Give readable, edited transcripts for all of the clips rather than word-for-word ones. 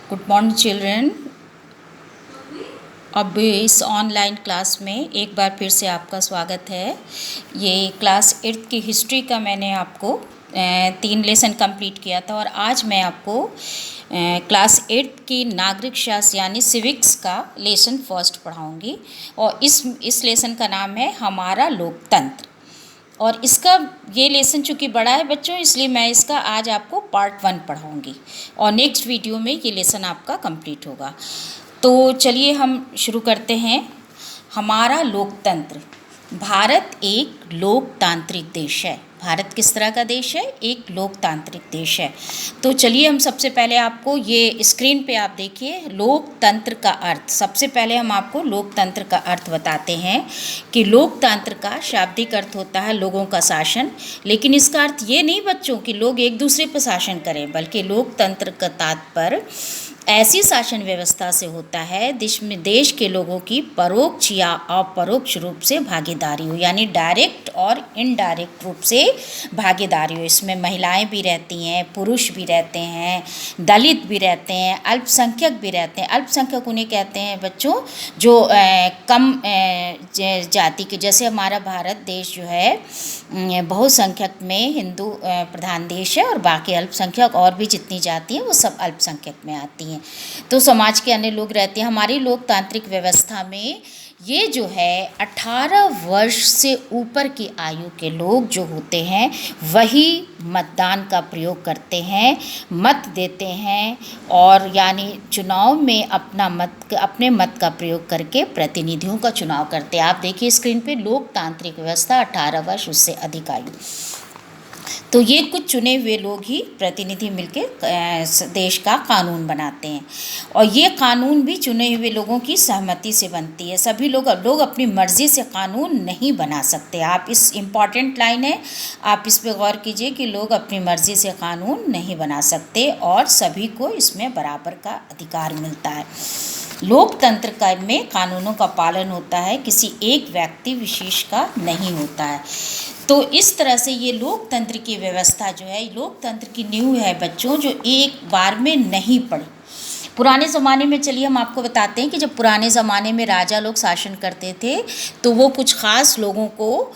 Good morning children. अब इस online class में एक बार फिर से आपका स्वागत है। ये क्लास 8 की हिस्ट्री का मैंने आपको 3 लेसन कंप्लीट किया था और आज मैं आपको क्लास 8 की नागरिक शास्त्र यानी सिविक्स का लेसन फर्स्ट पढ़ाऊंगी। और इस लेसन का नाम है हमारा लोकतंत्र। और इसका ये लेसन चूँकि बड़ा है बच्चों, इसलिए मैं इसका आज आपको पार्ट 1 पढ़ाऊँगी और नेक्स्ट वीडियो में ये लेसन आपका कंप्लीट होगा। तो चलिए हम शुरू करते हैं। हमारा लोकतंत्र। भारत एक लोकतांत्रिक देश है। भारत किस तरह का देश है? एक लोकतांत्रिक देश है। तो चलिए हम सबसे पहले आपको ये स्क्रीन पे आप देखिए लोकतंत्र का अर्थ। सबसे पहले हम आपको लोकतंत्र का अर्थ बताते हैं कि लोकतंत्र का शाब्दिक अर्थ होता है लोगों का शासन। लेकिन इसका अर्थ ये नहीं बच्चों कि लोग एक दूसरे पर शासन करें, बल्कि लोकतंत्र का तात्पर्य ऐसी शासन व्यवस्था से होता है जिसमें देश के लोगों की परोक्ष या अपरोक्ष रूप से भागीदारी हो, यानी डायरेक्ट और इनडायरेक्ट रूप से भागीदारी हो। इसमें महिलाएं भी रहती हैं, पुरुष भी रहते हैं, दलित भी रहते हैं, अल्पसंख्यक भी रहते हैं। अल्पसंख्यक उन्हें कहते हैं बच्चों जो कम जाति के, जैसे हमारा भारत देश जो है बहुसंख्यक में हिंदू प्रधान देश है और बाकी अल्पसंख्यक और भी जितनी जाति हैं वो सब अल्पसंख्यक में आती हैं। तो समाज के अन्य लोग रहते हैं। हमारी लोकतांत्रिक व्यवस्था में ये जो है 18 वर्ष से ऊपर की आयु के लोग जो होते हैं वही मतदान का प्रयोग करते हैं, मत देते हैं और यानी चुनाव में अपने मत का प्रयोग करके प्रतिनिधियों का चुनाव करते हैं। आप देखिए स्क्रीन पे लोकतांत्रिक व्यवस्था 18 वर्ष उससे अधिक आयु। तो ये कुछ चुने हुए लोग ही प्रतिनिधि मिलकर देश का कानून बनाते हैं और ये कानून भी चुने हुए लोगों की सहमति से बनती है। सभी लोग अपनी मर्ज़ी से कानून नहीं बना सकते। आप इस इम्पॉर्टेंट लाइन है, आप इस पर गौर कीजिए कि लोग अपनी मर्ज़ी से कानून नहीं बना सकते और सभी को इसमें बराबर का अधिकार मिलता है। लोकतंत्र का में कानूनों का पालन होता है, किसी एक व्यक्ति विशेष का नहीं होता है। तो इस तरह से ये लोकतंत्र की व्यवस्था जो है, लोकतंत्र की नींव है बच्चों, जो एक बार में नहीं पड़ी। पुराने ज़माने में चलिए हम आपको बताते हैं कि जब पुराने ज़माने में राजा लोग शासन करते थे तो वो कुछ ख़ास लोगों को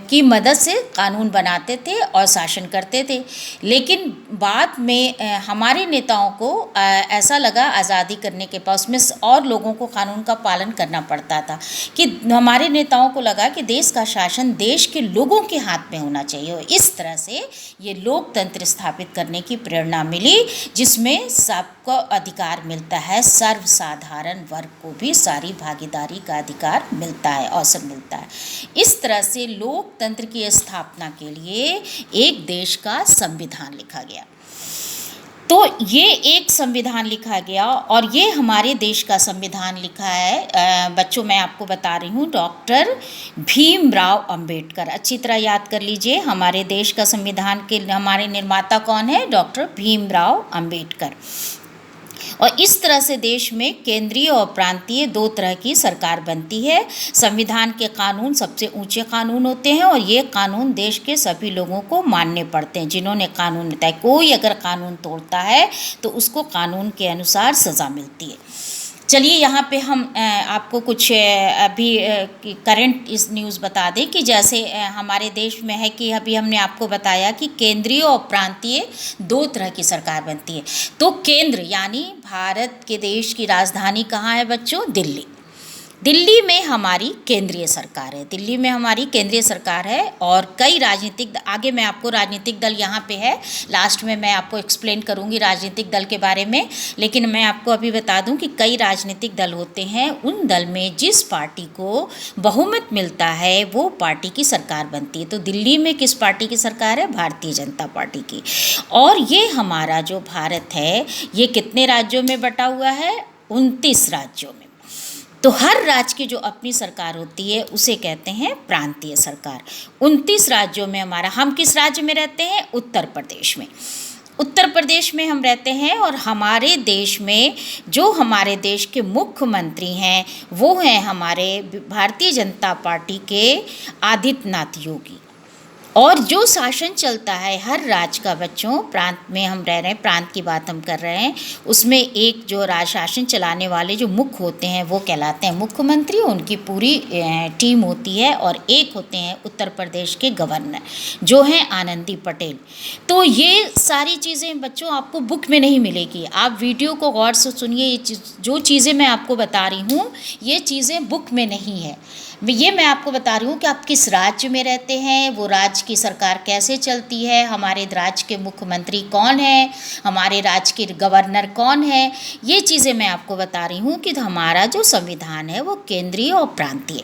की मदद से कानून बनाते थे और शासन करते थे। लेकिन बाद में हमारे नेताओं को ऐसा लगा आज़ादी करने के बाद उसमें और लोगों को कानून का पालन करना पड़ता था कि हमारे नेताओं को लगा कि देश का शासन देश के लोगों के हाथ में होना चाहिए। और इस तरह से ये लोकतंत्र स्थापित करने की प्रेरणा मिली जिसमें सबको अधिकार मिलता है, सर्वसाधारण वर्ग को भी सारी भागीदारी का अधिकार मिलता है, अवसर मिलता है। इस तरह से लोकतंत्र की स्थापना के लिए एक देश का संविधान लिखा गया। तो ये एक संविधान लिखा गया और ये हमारे देश का संविधान लिखा है बच्चों, मैं आपको बता रही हूँ, डॉक्टर भीमराव अंबेडकर। अच्छी तरह याद कर लीजिए, हमारे देश का संविधान के हमारे निर्माता कौन है? डॉक्टर भीमराव अंबेडकर। और इस तरह से देश में केंद्रीय और प्रांतीय दो तरह की सरकार बनती है। संविधान के कानून सबसे ऊंचे कानून होते हैं और ये कानून देश के सभी लोगों को मानने पड़ते हैं जिन्होंने कानून बताया। कोई अगर कानून तोड़ता है तो उसको कानून के अनुसार सज़ा मिलती है। चलिए यहाँ पे हम आपको कुछ अभी करंट इस न्यूज़ बता दें कि जैसे हमारे देश में है कि अभी हमने आपको बताया कि केंद्रीय और प्रांतीय दो तरह की सरकार बनती है। तो केंद्र यानी भारत के देश की राजधानी कहाँ है बच्चों? दिल्ली। दिल्ली में हमारी केंद्रीय सरकार है। दिल्ली में हमारी केंद्रीय सरकार है और कई राजनीतिक, आगे मैं आपको राजनीतिक दल यहाँ पे है, लास्ट में मैं आपको एक्सप्लेन करूँगी राजनीतिक दल के बारे में। लेकिन मैं आपको अभी बता दूँ कि कई राजनीतिक दल होते हैं, उन दल में जिस पार्टी को बहुमत मिलता है वो पार्टी की सरकार बनती है। तो दिल्ली में किस पार्टी की सरकार है? भारतीय जनता पार्टी की। और ये हमारा जो भारत है ये कितने राज्यों में बटा हुआ है? 29 राज्यों में। तो हर राज्य की जो अपनी सरकार होती है उसे कहते हैं प्रांतीय सरकार। 29 राज्यों में हम किस राज्य में रहते हैं? उत्तर प्रदेश में। उत्तर प्रदेश में हम रहते हैं और हमारे देश में जो हमारे देश के मुख्यमंत्री हैं वो हैं हमारे भारतीय जनता पार्टी के आदित्यनाथ योगी। और जो शासन चलता है हर राज्य का बच्चों, प्रांत में हम रह रहे हैं, प्रांत की बात हम कर रहे हैं, उसमें एक जो राज शासन चलाने वाले जो मुख्य होते हैं वो कहलाते हैं मुख्यमंत्री। उनकी पूरी टीम होती है और एक होते हैं उत्तर प्रदेश के गवर्नर जो हैं आनंदी पटेल। तो ये सारी चीज़ें बच्चों आपको बुक में नहीं मिलेगी, आप वीडियो को गौर से सुनिए। ये जो चीज़ें मैं आपको बता रही हूँ ये चीज़ें बुक में नहीं है। ये मैं आपको बता रही हूँ कि आप किस राज्य में रहते हैं, वो राज्य की सरकार कैसे चलती है, हमारे राज्य के मुख्यमंत्री कौन है, हमारे राज्य के गवर्नर कौन है। ये चीज़ें मैं आपको बता रही हूँ कि हमारा जो संविधान है वो केंद्रीय और प्रांतीय,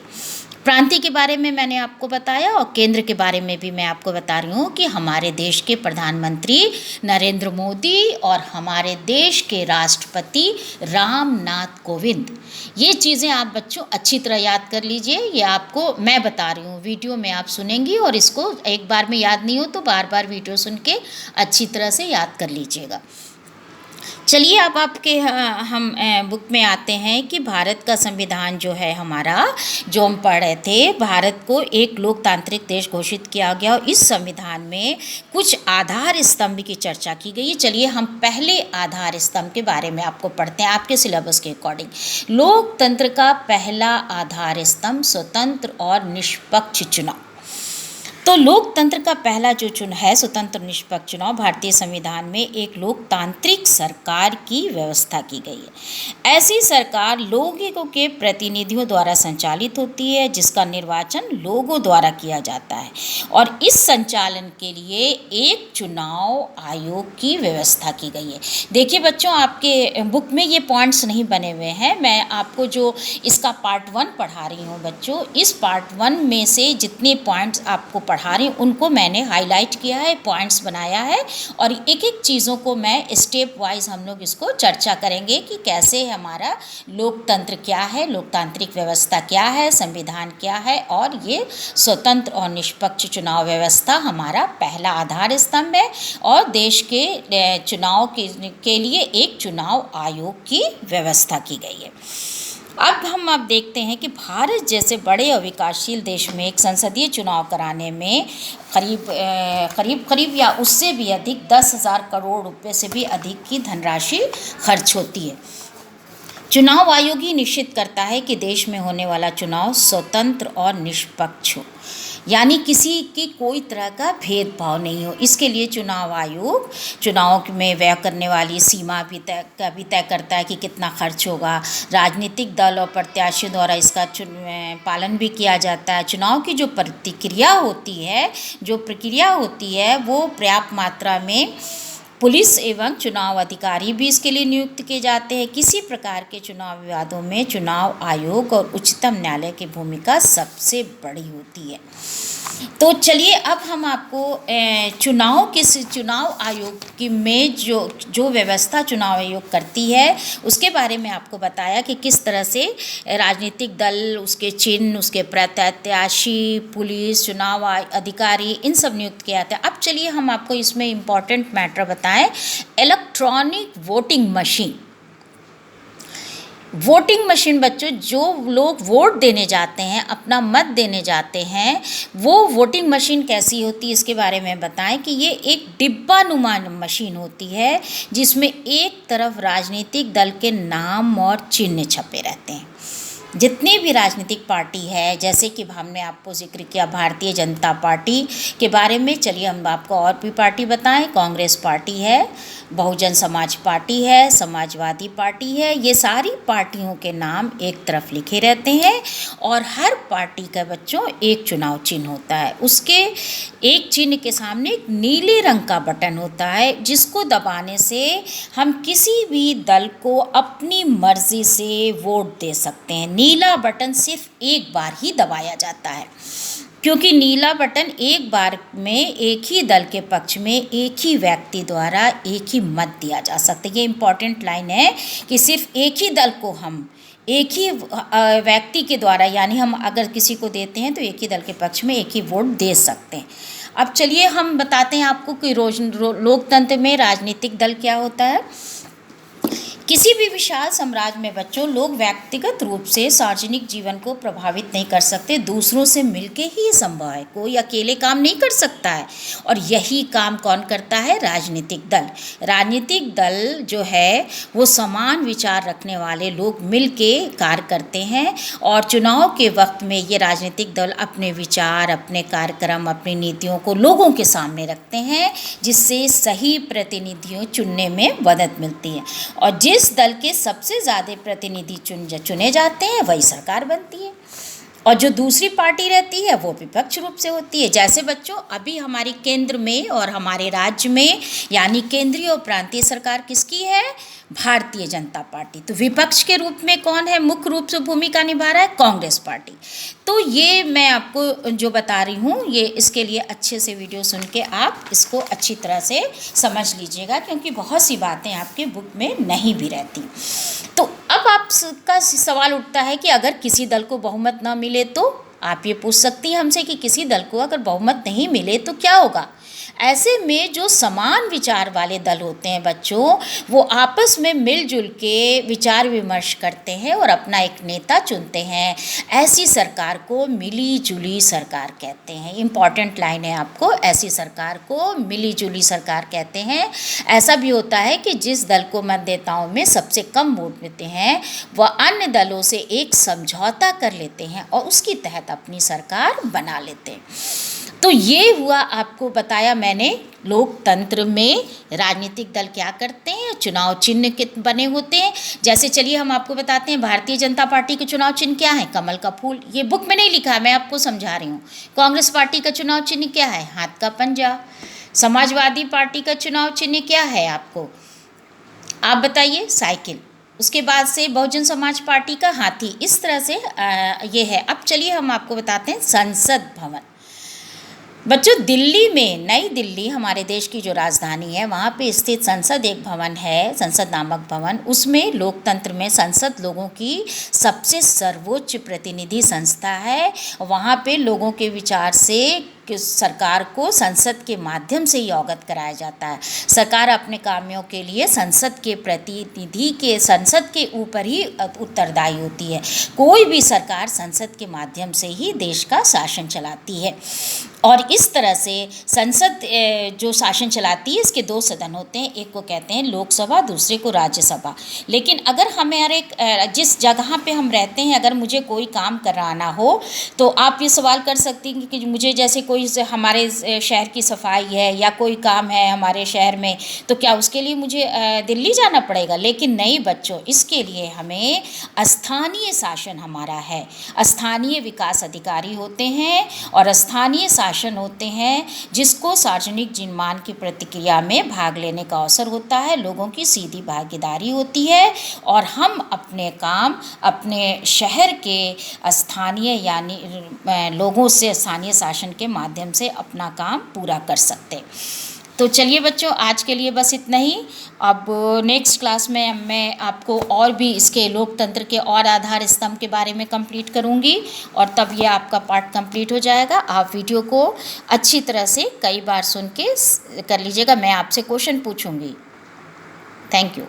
प्रांतीय के बारे में मैंने आपको बताया और केंद्र के बारे में भी मैं आपको बता रही हूँ कि हमारे देश के प्रधानमंत्री नरेंद्र मोदी और हमारे देश के राष्ट्रपति रामनाथ कोविंद। ये चीज़ें आप बच्चों अच्छी तरह याद कर लीजिए। ये आपको मैं बता रही हूँ, वीडियो में आप सुनेंगी और इसको एक बार में याद नहीं हो तो बार बार वीडियो सुन के अच्छी तरह से याद कर लीजिएगा। चलिए अब आपके हम बुक में आते हैं कि भारत का संविधान जो है हमारा, जो हम पढ़ रहे थे, भारत को एक लोकतांत्रिक देश घोषित किया गया और इस संविधान में कुछ आधार स्तंभ की चर्चा की गई है। चलिए हम पहले आधार स्तंभ के बारे में आपको पढ़ते हैं आपके सिलेबस के अकॉर्डिंग। लोकतंत्र का पहला आधार स्तंभ स्वतंत्र और निष्पक्ष चुनाव। तो लोकतंत्र का पहला जो है स्वतंत्र निष्पक्ष चुनाव, भारतीय संविधान में एक लोकतांत्रिक सरकार की व्यवस्था की गई है। ऐसी सरकार लोगों के प्रतिनिधियों द्वारा संचालित होती है जिसका निर्वाचन लोगों द्वारा किया जाता है और इस संचालन के लिए एक चुनाव आयोग की व्यवस्था की गई है। देखिए बच्चों आपके बुक में ये पॉइंट्स नहीं बने हुए हैं, मैं आपको जो इसका पार्ट 1 पढ़ा रही हूँ बच्चों, इस पार्ट 1 में से जितने पॉइंट्स आपको पढ़ा रही हूँ उनको मैंने हाईलाइट किया है, पॉइंट्स बनाया है और एक एक चीज़ों को मैं स्टेप वाइज हम लोग इसको चर्चा करेंगे कि कैसे हमारा लोकतंत्र क्या है, लोकतांत्रिक व्यवस्था क्या है, संविधान क्या है और ये स्वतंत्र और निष्पक्ष चुनाव व्यवस्था हमारा पहला आधार स्तंभ है और देश के चुनाव के लिए एक चुनाव आयोग की व्यवस्था की गई है। अब देखते हैं कि भारत जैसे बड़े और विकासशील देश में एक संसदीय चुनाव कराने में करीब या उससे भी अधिक 10,000 करोड़ रुपए से भी अधिक की धनराशि खर्च होती है। चुनाव आयोग ही निश्चित करता है कि देश में होने वाला चुनाव स्वतंत्र और निष्पक्ष हो, यानी किसी की कोई तरह का भेदभाव नहीं हो। इसके लिए चुनाव आयोग चुनाव में व्यय करने वाली सीमा भी तय करता है कि कितना खर्च होगा। राजनीतिक दल और प्रत्याशियों द्वारा इसका पालन भी किया जाता है। चुनाव की जो प्रक्रिया होती है वो पर्याप्त मात्रा में पुलिस एवं चुनाव अधिकारी भी इसके लिए नियुक्त किए जाते हैं। किसी प्रकार के चुनाव विवादों में चुनाव आयोग और उच्चतम न्यायालय की भूमिका सबसे बड़ी होती है। तो चलिए अब हम आपको चुनाव आयोग की में जो व्यवस्था चुनाव आयोग करती है उसके बारे में आपको बताया कि किस तरह से राजनीतिक दल, उसके चिन्ह, उसके प्रत्याशी, पुलिस, चुनाव अधिकारी इन सब नियुक्त किए जाते हैं। अब चलिए हम आपको इसमें इम्पॉर्टेंट मैटर बताएं। इलेक्ट्रॉनिक वोटिंग मशीन बच्चों, जो लोग वोट देने जाते हैं, अपना मत देने जाते हैं, वो वोटिंग मशीन कैसी होती है इसके बारे में बताएं कि ये एक डिब्बानुमा मशीन होती है जिसमें एक तरफ राजनीतिक दल के नाम और चिन्ह छपे रहते हैं। जितनी भी राजनीतिक पार्टी है, जैसे कि हमने आपको जिक्र किया भारतीय जनता पार्टी के बारे में, चलिए हम आपको और भी पार्टी बताएं। कांग्रेस पार्टी है, बहुजन समाज पार्टी है, समाजवादी पार्टी है, ये सारी पार्टियों के नाम एक तरफ लिखे रहते हैं और हर पार्टी का बच्चों एक चुनाव चिन्ह होता है। उसके एक चिन्ह के सामने एक नीले रंग का बटन होता है जिसको दबाने से हम किसी भी दल को अपनी मर्जी से वोट दे सकते हैं। नीला बटन सिर्फ एक बार ही दबाया जाता है क्योंकि नीला बटन एक बार में एक ही दल के पक्ष में एक ही व्यक्ति द्वारा एक ही मत दिया जा सकता है। ये इम्पॉर्टेंट लाइन है कि सिर्फ एक ही दल को हम एक ही व्यक्ति के द्वारा, यानी हम अगर किसी को देते हैं तो एक ही दल के पक्ष में एक ही वोट दे सकते हैं। अब चलिए हम बताते हैं आपको कि लोकतंत्र में राजनीतिक दल क्या होता है। किसी भी विशाल साम्राज्य में बच्चों लोग व्यक्तिगत रूप से सार्वजनिक जीवन को प्रभावित नहीं कर सकते, दूसरों से मिलके ही ये संभव है, कोई अकेले काम नहीं कर सकता है। और यही काम कौन करता है? राजनीतिक दल। राजनीतिक दल जो है वो समान विचार रखने वाले लोग मिलके कार्य करते हैं और चुनाव के वक्त में ये राजनीतिक दल अपने विचार, अपने कार्यक्रम, अपनी नीतियों को लोगों के सामने रखते हैं, जिससे सही प्रतिनिधियों चुनने में मदद मिलती है। और जिस दल के सबसे ज़्यादा प्रतिनिधि चुने जाते हैं वही सरकार बनती है, और जो दूसरी पार्टी रहती है वो विपक्ष रूप से होती है। जैसे बच्चों अभी हमारी केंद्र में और हमारे राज्य में यानी केंद्रीय और प्रांतीय सरकार किसकी है? भारतीय जनता पार्टी। तो विपक्ष के रूप में कौन है मुख्य रूप से भूमिका निभा रहा है? कांग्रेस पार्टी। तो ये मैं आपको जो बता रही हूँ, ये इसके लिए अच्छे से वीडियो सुन के आप इसको अच्छी तरह से समझ लीजिएगा, क्योंकि बहुत सी बातें आपके बुक में नहीं भी रहती। तो अब आपका सवाल उठता है कि अगर किसी दल को बहुमत ना मिले तो आप ये पूछ सकती हैं हमसे कि किसी दल को अगर बहुमत नहीं मिले तो क्या होगा? ऐसे में जो समान विचार वाले दल होते हैं बच्चों, वो आपस में मिलजुल के विचार विमर्श करते हैं और अपना एक नेता चुनते हैं। ऐसी सरकार को मिली जुली सरकार कहते हैं। इम्पॉर्टेंट लाइन है आपको, ऐसी सरकार को मिली जुली सरकार कहते हैं। ऐसा भी होता है कि जिस दल को मतदाताओं में सबसे कम वोट मिलते हैं वह अन्य दलों से एक समझौता कर लेते हैं और उसके तहत अपनी सरकार बना लेते हैं। तो ये हुआ, आपको बताया मैंने, लोकतंत्र में राजनीतिक दल क्या करते हैं, चुनाव चिन्ह कित बने होते हैं। जैसे चलिए हम आपको बताते हैं, भारतीय जनता पार्टी के चुनाव चिन्ह क्या है? कमल का फूल। ये बुक में नहीं लिखा है, मैं आपको समझा रही हूँ। कांग्रेस पार्टी का चुनाव चिन्ह क्या है? हाथ का पंजा। समाजवादी पार्टी का चुनाव चिन्ह क्या है आपको? आप बताइए। साइकिल। उसके बाद से बहुजन समाज पार्टी का हाथी। इस तरह से ये है। अब चलिए हम आपको बताते हैं संसद भवन। बच्चों दिल्ली में, नई दिल्ली हमारे देश की जो राजधानी है, वहाँ पे स्थित संसद एक भवन है, संसद नामक भवन। उसमें लोकतंत्र में संसद लोगों की सबसे सर्वोच्च प्रतिनिधि संस्था है। वहाँ पे लोगों के विचार से कि सरकार को संसद के माध्यम से ही अवगत कराया जाता है। सरकार अपने कामों के लिए संसद के प्रतिनिधि के, संसद के ऊपर ही उत्तरदायी होती है। कोई भी सरकार संसद के माध्यम से ही देश का शासन चलाती है। और इस तरह से संसद जो शासन चलाती है, इसके दो सदन होते हैं, एक को कहते हैं लोकसभा, दूसरे को राज्यसभा। लेकिन अगर हमारे जिस जगह पे हम रहते हैं, अगर मुझे कोई काम कराना हो तो आप ये सवाल कर सकती हैं कि मुझे जैसे कोई हमारे शहर की सफाई है या कोई काम है हमारे शहर में, तो क्या उसके लिए मुझे दिल्ली जाना पड़ेगा? लेकिन नहीं बच्चों, इसके लिए हमें स्थानीय शासन हमारा है। स्थानीय विकास अधिकारी होते हैं और स्थानीय शासन होते हैं, जिसको सार्वजनिक जीवन की प्रतिक्रिया में भाग लेने का अवसर होता है। लोगों की सीधी भागीदारी होती है और हम अपने काम अपने शहर के स्थानीय यानी लोगों से, स्थानीय शासन के माध्यम से अपना काम पूरा कर सकते। तो चलिए बच्चों, आज के लिए बस इतना ही। अब नेक्स्ट क्लास में मैं आपको और भी इसके लोकतंत्र के और आधार स्तंभ के बारे में कंप्लीट करूंगी और तब ये आपका पार्ट कंप्लीट हो जाएगा। आप वीडियो को अच्छी तरह से कई बार सुन के कर लीजिएगा। मैं आपसे क्वेश्चन पूछूंगी। Thank you.